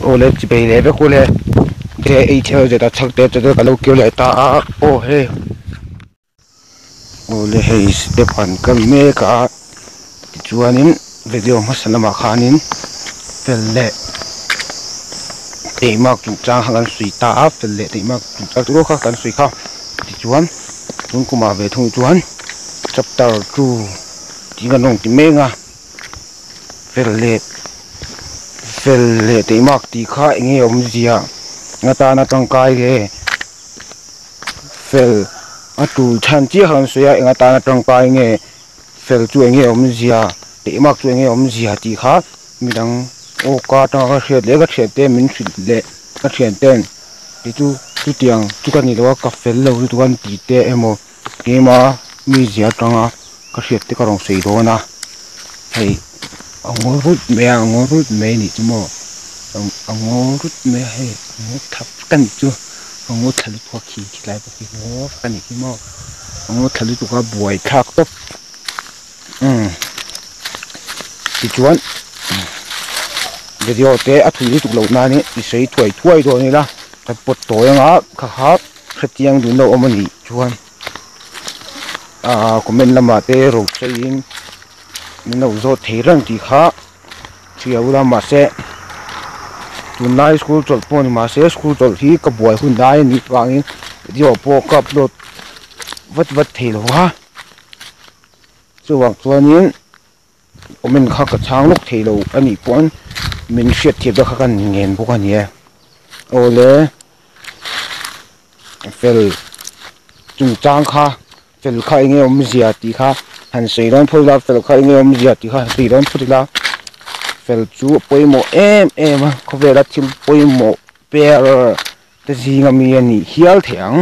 ole chi pe le be ko le de ei theo je ta chak te te ka lo kyo le ta o he ole he Stefan kam me ka chuanin video masalama khanin pelle te mak tu chang hangan sui ta pelle te mak tu ta ro kha kan sui kha ti chuan tun kuma ve thung chuan chapter 2 tinga nong ti menga pelle te mak ti kha enge om zia ngata na tang kai ge fel atu chan chi han suya ngata na tang kai nge fel chu enge om zia te mak chu enge om zia ti kha midang o ka ta ka hret le ka hret te min thil le ka hret ten ti chu tiang chu ka ni lo ka fel lo tu kan ti te emo ke ma mi zia tanga ka hret te ka rong sei do na hei angorut me ni chu mo angorut me hei ngo thap kan chu ngo thalu thwa khi lai pa ki ngo kan ni ki mo ngo thalu tu ka buai thak top ti chuan video te a thuli tuk lo na ni i sei thuai do ni la ta pot to nga kha kha khatiang du no omani chuan comment lama te ro chein no zo theirang ti kha chiaula ma se tunai school chol pon ma se school chol hi ka boy hun dai ni wangin video po ka upload wat thelo ha chuwang chuanin comment kha ka chang lok thelo ani pon min shet theb da kha kan ngen bu kan ye ole fel chung chang kha fel kha nge om zia ti kha han sei ron phol da fel kha nge om zia ti kha sei ron phutila fel chu poimo em ko vera thim poimo per te zinga mi ani hial thang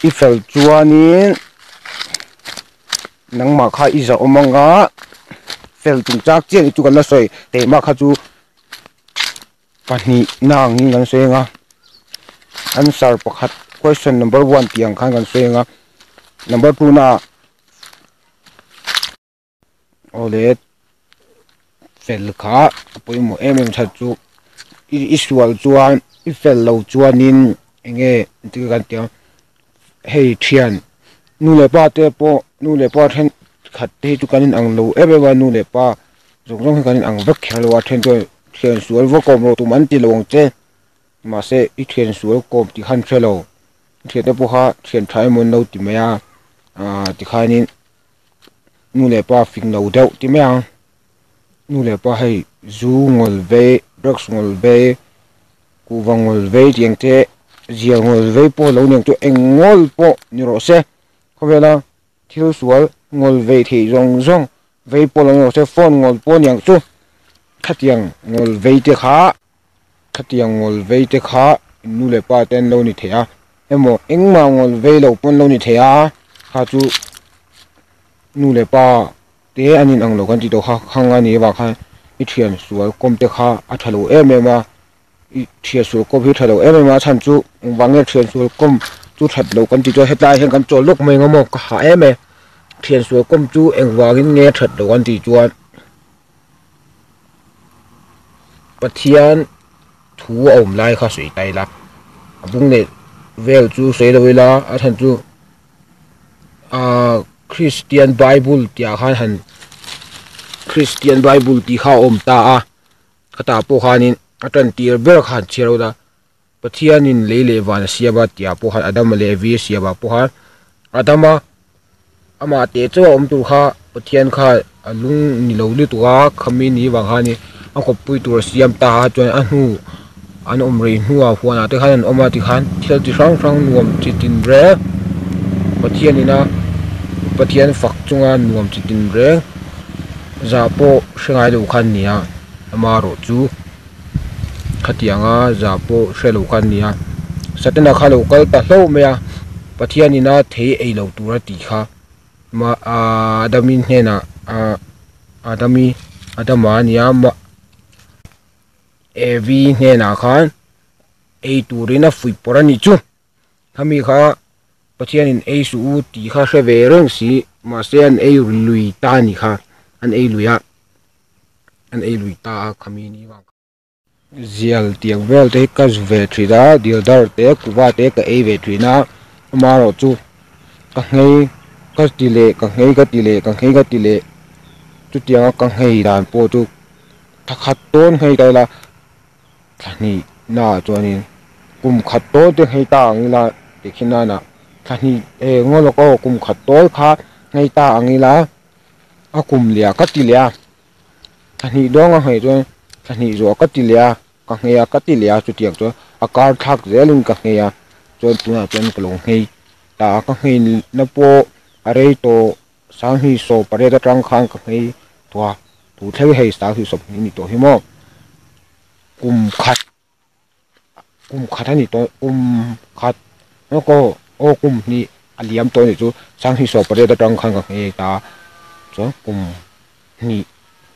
i fel chuanin nang ma kha iza omanga fel tung chak chen chu kan la soi te ma kha chu pani nang ni kan soi nga answer pakhat question number 1 tiang khan kan soi nga number 2 na ole fel kha poimo em tha chu isual chuan I fel lo chuanin enge ti kan tiang hei thian nu le pa te po nu le pa then khat te tu kanin ang lo ebewa nu le pa jong kanin ang vek khelo wa then to thian sual vo kom ro tu man ti long che ma se I thian sual kom ti khan thelo thian te po kha thian thai mon lo ti maya ti khanin nu le pa fing lo deuh ti maya nu le pa hei zu ngol ve drugs ngol ve ku wangol ve tiang te zial ngol ve po lo neng tu engol po ni ro se khobela thil sual ngol ve thi zong ve po lo se phone ngol po nyang chu khatiang ngol ve te kha nu le pa ten lo ni thea emo engma ngol ve lo pon lo ni thea kha chu nu le pa te anin ang lo kan ti to kha khanga ni wa kha I thian sual kom te kha a thalo emema I thia su ko bi thalo emema chan chu wange thian sual kom chu that lo kan ti to hetlai hen kan chol lok mai ngamo ka ha eme thian sual kom chu engwangin nge that lo kan ti chuan pathian thu om lai kha sui tai la abung le vel chu sei lo ila a than chu Christian Bible tia khan han Christian Bible ti kha om ta a khata po khanin atan tir ber khan chero da pathianin lele wan siaba tia po khan adam le vi siaba po khan adama ama te cho om tu kha pathian kha alung ni lo li tu a khami ni wang hani a ko pui tur siam ta chon a hu an om ri huwa huana te khan oma ti khan thil ti rang nuam chi tin re pathianina pathian fak chunga nuam chi tin re za po hrengai lo khan nia amaro chu khatianga za po hrelo khan nia satana kha lo kal ta hlo meya pathianina thei ei lo tura ti kha ma adamin hena adama nia ma evi hena khan ei turina fui porani chu khami kha pathianin ei su ti kha hrevereng si ma se an ei lui ta ni kha an ei luya an ei lui ta khami ni wa zial tiang vel te ka zu ve thri da dil dar te kuwa te ka ei ve thri na maro chu ka ngei ka tile ka ngei ka tile ka ngei ka tile chu tiang ka ngei dan po chu thakhat ton ngei kai la thani na chuanin kum khat to te ngei ta angila tikhina na thani ngolo ko kum khat to kha ngei ta angila a kum lia ka tilia thani dong a ngei chuan thani zo ka tilia ka ngei ka tilia chu tiang chu a kar thak zelun ka ngei chuan tuna chuan kalong ngei ta ka ngei na po arei to sang hi so pare da tang khang ka ngei tua tu thei hei sang hi so ni to hi mo kum khat ani to khat no ko o kum ni aliam to ni chu sang hi so pare da tang khang ka ngei ta cho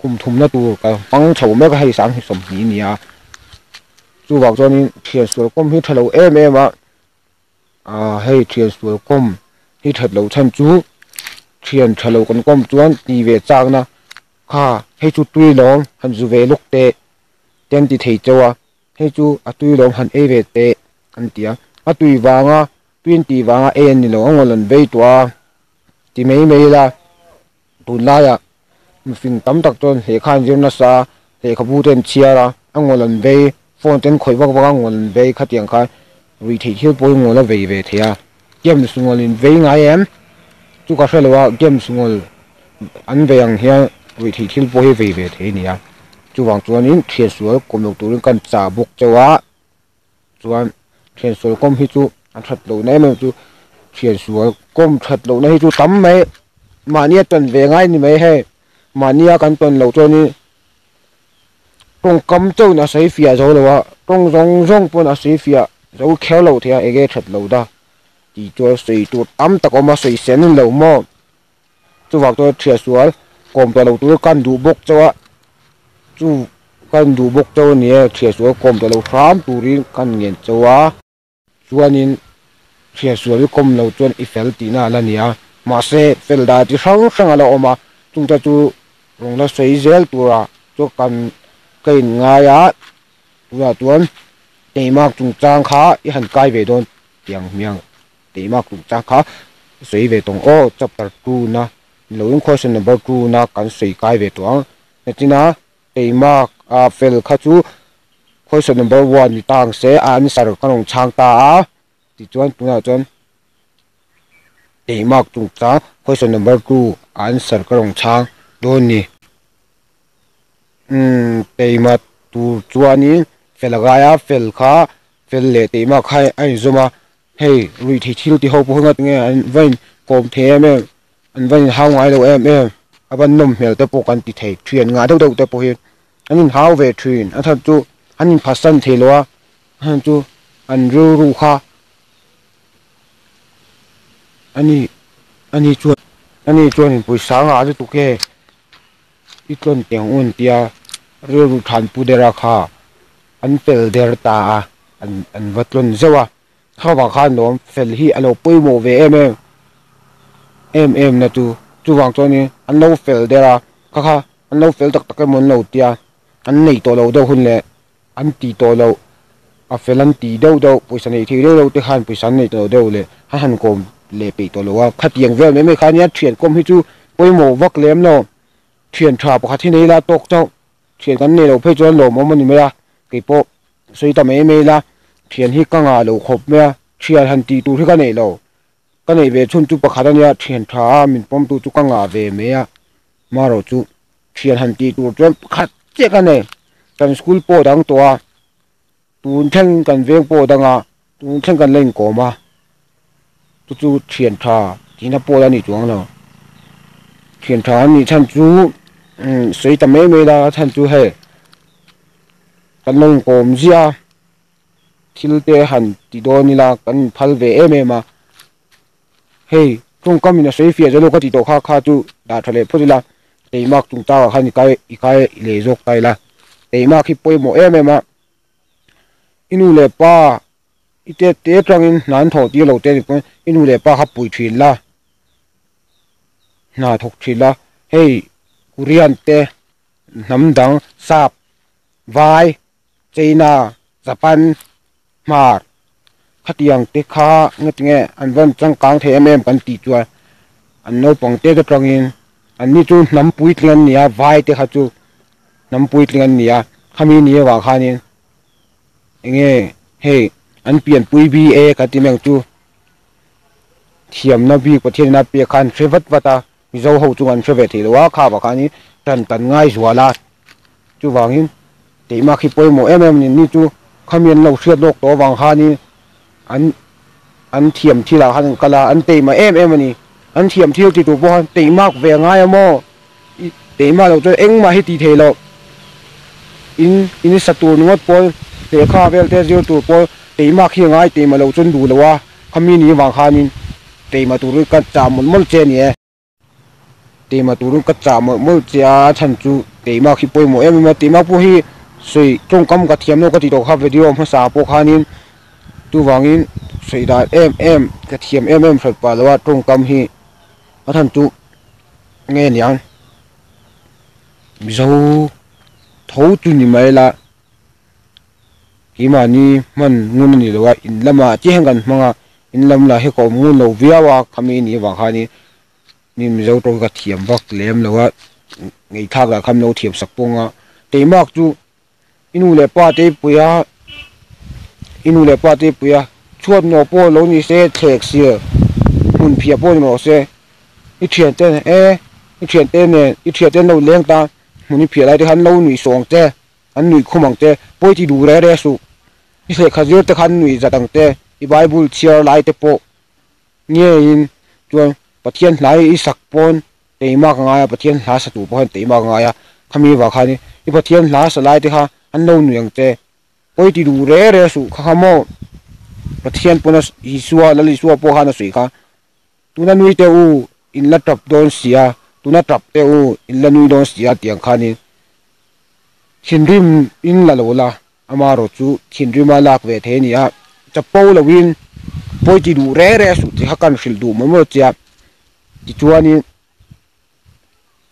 kum thum na tu ka pang chho me ka hei sang hi som ni nia chu wak cho ni thian sur kom hi thalo em em a hei thian sur kom hi thatlo chan chu thian thalo kon kom chuan ti ve chang na kha hei chu tui long han zu ve luk te ten ti thei chawa hei chu a tui long han e ve te kan tia a tui wanga 20 wanga en ni lo ngolon ve twa ti mei mei la tu la ya mifing tam tak chon he khan jin na sa he khabu ten chiara angolon ve phone ten khoi wak wak angolon ve khatiang kha ri thei thil poi ngola ve ve thea game sungolin ve ngai em chu ka hrelowa game sungol an ve ang hian ri thei thil poi ve ve the nia chu wang chuanin thian sual komlok turin kan cha buk chawa chuan thian sual kom hi chu an that lo nei me chu thian sual kom that lo nei chu tam mai mania ton ve ngai ni mai he mania kan ton lo choni tong kam chau na sei fia zo lo wa tong rong pon a sei fia zo khel lo thia ege that lo da ti cho sei tu tam ta ko ma sei sen lo mo chu wak to thia sual kom to lo tu kan du bok chawa chu kan du bok chaw ni thia sual kom to lo ram turin kan ngen chawa chuanin thia sual kom lo chon i fel ti na la nia ma se fel da ti sang ala oma tung ta chu rong la sei zel tura chu kan kai nga ya tura tuan te mak tung chang kha i han kai ve don tiang miang te mak tung chang kha sei ve tong o chapter 2 na loin question number 2 na kan sei kai ve tuang netina te mak a fel kha chu question number 1 ni tang se answer kanong chang ta ti chuan tuna chuan te mak tung cha question number 2 answer kanong chang don ni te mat tu chuani felagaya fel kha fel le te mak khai ai zuma hey ri thi thil ti ho pu ngat nge an vain kom the me an vain hau ngai lo em aban nom hmel te po kan ti thei thian nga deuh te po hi anin hau ve thin a that chu anin phasan thelowa han chu an ru kha ani chuan in puisa nga ju tu ke itlon teng un tia ru than pu dera kha an pel der ta an vatlon zewa khawa khan nom fel hi alo pui mo ve em na tu chuwang choni an lo fel dera kha an lo fel tak tak mon lo tia an nei to lo do hun le an ti to lo a felan ti do puisa nei thi do te khan puisa nei to do le han kom le pe to lo wa khatiang vel me khania thian kom hi chu poi mo vak lem no thian tha pakha thi nei la tok chau thian kan nei lo phei chon lo mo mani me ya ke po soi ta me la thian hi ka nga lo khop me thian han ti tu hi ka nei lo ka nei ve chun chu pakha ania thian tha min pom tu chu ka nga ve me ya maro chu thian han ti tu chon khat che ka nei kan school po dang to a tun theng kan veng po danga tun theng kan leng ko ma chu thian tha tina po la ni chuang lo thian tha ni chan chu sei ta me la chan chu he kan long kom zia thil te han ti do ni la kan phal ve ma hey tung kam ina sei fia jalo ka ti to kha chu da thale phulila te mak tung ta khan kai le jok tai la te mak hi poi mo ma inu le pa ite te trangin nan tho ti lo te ni inu le pa ha pui thin la na thok thin la hey kurian te nắm đắng sap vai China Japan mar khát yang tê kha ngất nghe anh vẫn chẳng căng thế em cần tì chua anh nấu bằng tê cái trong in anh đi chu nắm bụi liền nia vai tê khát chu nắm bụi liền nia kami nia vào khan in nghe hey anh biển bụi bi e cái tim yang chu thiểm na bi có thiên na bia khan phê vất vất ta dâu hậu chu anh phê về thì đó khá vào khan in tần tần ngay rùa la chu vàng in thì mà khi bôi mồ em nhìn đi chu kami lâu xuyên lộc đó vàng khan in anh thiểm thi là hắn cả là anh tì mà em này anh thiểm thiêu thì tụ bao tì mắc về ngay mà tì mà đâu cho anh mà hết tì thế lo in sát tụ nuốt bôi để khá về để diêu tụ bôi tì mắc khi ngay tì mà lâu chân đủ là wa kami ni vàng khan in tì mà tụ rồi cắt chạm một trên nhé tì mà tụ rồi cắt chạm một chia thành chu tì mà khi bôi mồ em mà tì mắc bôi sui trong cam cái thiểm nó có tì đồ khá video mà sao bôi khan in tu vàng in sợi đai em cái thiểm em phải bảo là trong cam hi ở thành tu nghe nhàng dâu thấu tu ni mai là mà ni man ngun ni là in lama chỉ hàng gần mà in lam là hay có ngun lâu vía wa kami ni vàng hai ni dâu trong cái thiểm vác lem là ngày thác là khăm lâu thiểm sắc bông à tây mạc tu inu le pa tây puya inu le pa tây puya chuột nhỏ po lâu ni sẽ thẹt xìa mun phia po nó sẽ ít chuyện tên ít chuyện tên này ít chuyện tên lâu leng ta mun phia lại thì hắn lâu nụy sòng thế hắn nụy không bằng thế bôi thì đủ rẻ su ít sẽ khát rồi thì hắn nụy ra đằng thế i Bible chia lại thế po nghe in chuan bắt thiên lại ít sắc pon tây mạc ngay bắt thiên lá sát tụ pon tây mạc ngay kami vào khai đi bắt thiên lá sát lại thì hắn lâu nụy thế bôi thì đủ rẻ su khamo bắt thiên pon Isua là Isua po hắn sui kha tu na nui te u in la trap don sia tu na trap te u in la nui don sia tiang khani thinrim in la lola amaro chu thinrima lak ve the nia chapo lawin poi ti du re su ti hakan fil du mo chia ti chuani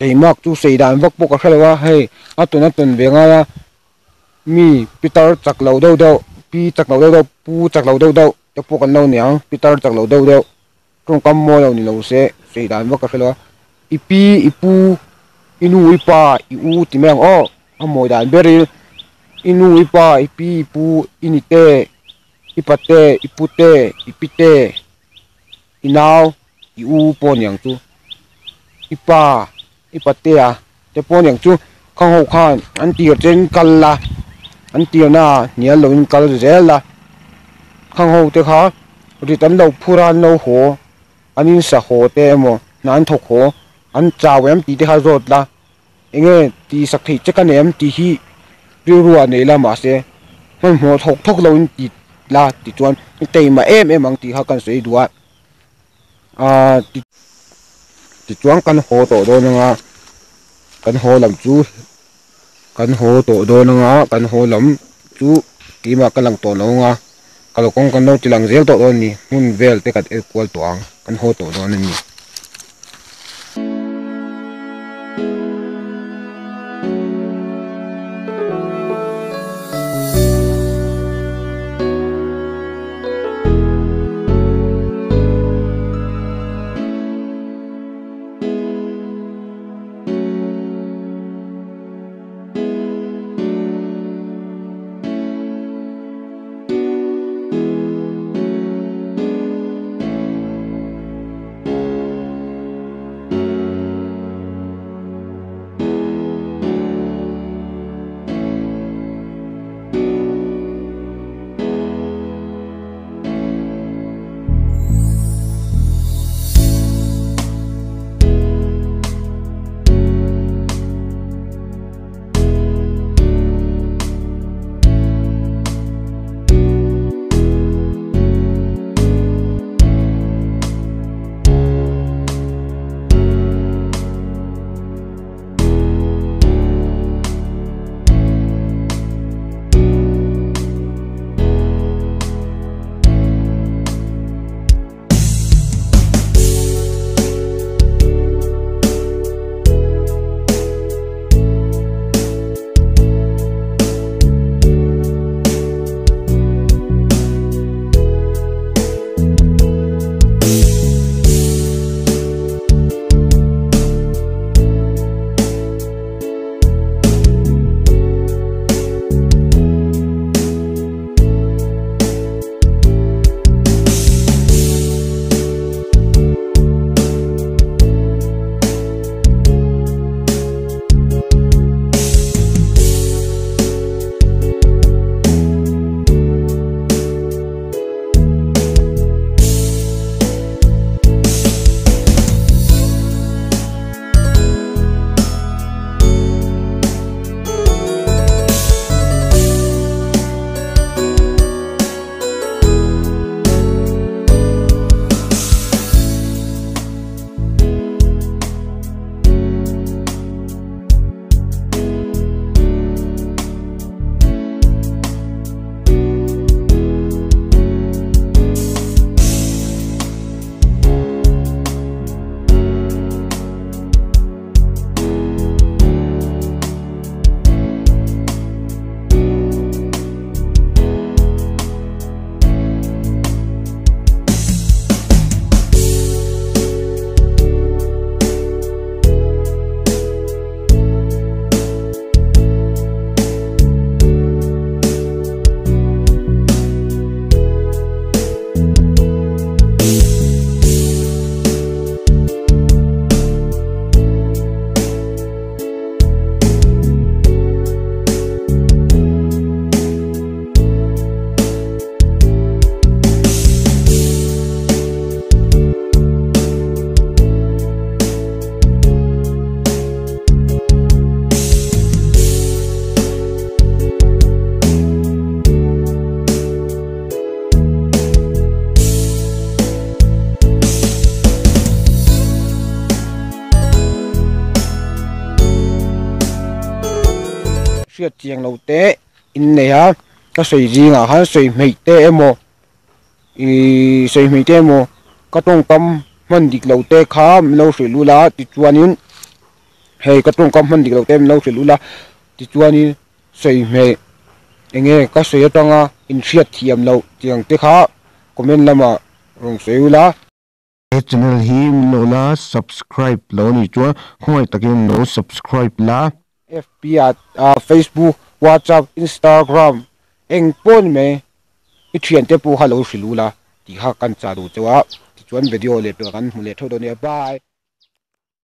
ei mak tu seidan vak pok a khalawa hei atuna tun venga mi Peter chak lo do pi chak lo do pu chak lo do te pok an lo nia Peter chak lo do trong cam mô lâu ni lâu sẽ xây đàn vác cái lo ipi ipu inu ipa iu ti meng o amoi dan beri inu ipa ipi ipu inite ipate ipute ipite inau iu pon yang tu ipa ipate a te pon yang tu khang ho khan an tir chen kal la an tir na nia lo in kal zel la khang ho te kha ri tan lo phuran lo ho anh sa hồ te mo nan thok ho an chaw em ti te ha rot la enge ti sak thei chekan em ti hi riu ne la ma se man mo thok lo in ti la ti chuan te ma em ang ti ha kan sei duwa a ti chuan kan ho to do nga kan ho lam chu kan ho to do nga kan ho lam chu ti ma kan lang to lo nga kalau kong kan lo tilang zel to do ni mun vel te kat equal to ang kan ho to do ni siết chiang lâu té in này ha các sợi gì ngà ha sợi mây té em mò sợi mây té mò các trong cam mình đi lâu té khá lâu sợi lú lá thì chuan in hay các trong cam mình đi lâu té lâu sợi lú lá thì chuan in sợi mây anh nghe các sợi trong in siết thiam lâu chiang té khá comment lama rong sợi lú lá channel hi lo la subscribe lo ni chua khoi takin no subscribe la FB Facebook WhatsApp Instagram eng pon me I thian te pu halo silula ti ha kan cha du chawa ti chuan video le pe kan hmu le tho do ne bye